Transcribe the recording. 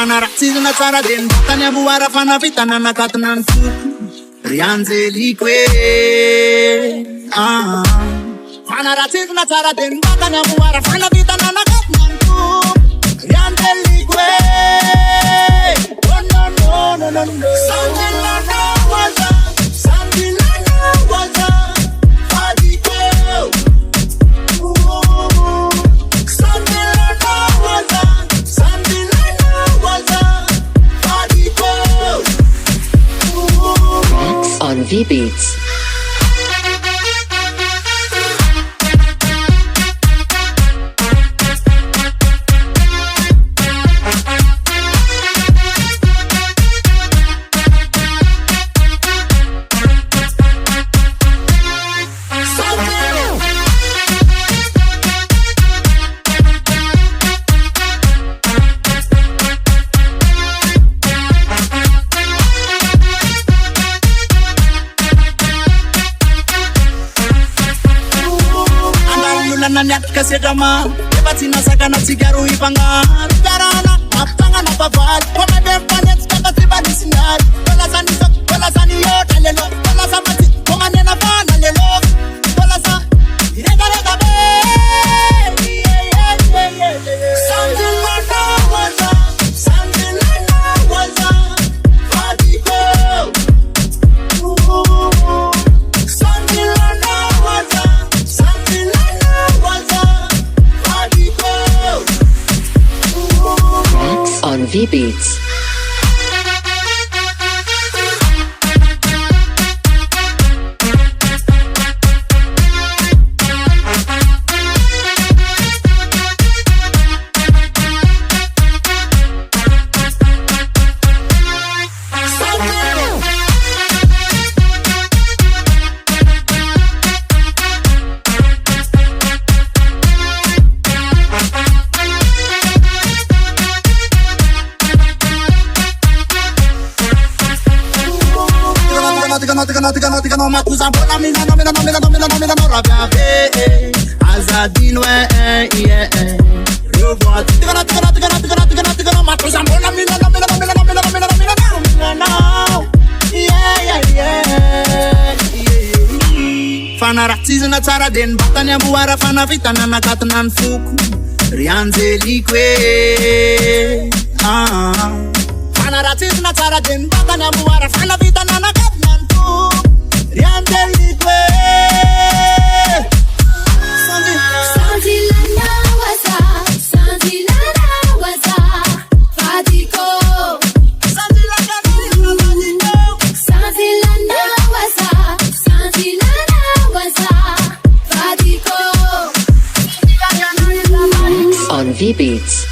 Fanaratsizina tsara de tany amboara fanavitana nakatona ny foko ry Angelique hoe fanaratsizina tsara de tany amboara fanavitana nakatona ny foko ry Angelique hoe oh no no no no no something like that was something like that was Fadiko something like that was something like that was Fadiko on V-Beats. Nanyaka sedama ebatsina sakana tsigaro ipangaro karana aptanga na pavali koma bempanya tsaka tsibadisinari kola sani yota lelo kola samati koma nena bana lelo kola sa rega be something like that was something like that was Fadiko something like that was something like on V-Beats. Tigano matuza bona mina no rabia azadino yeah revoir tigano matuza bona mina no yeah fanaratsizina tsara de batany amboara fanavitana nakatona ny foko ry Angelique fanaratsizina tsara de batany amboara fanavitana nakatona ny foko ry Angelique Fadiko on V-Beats.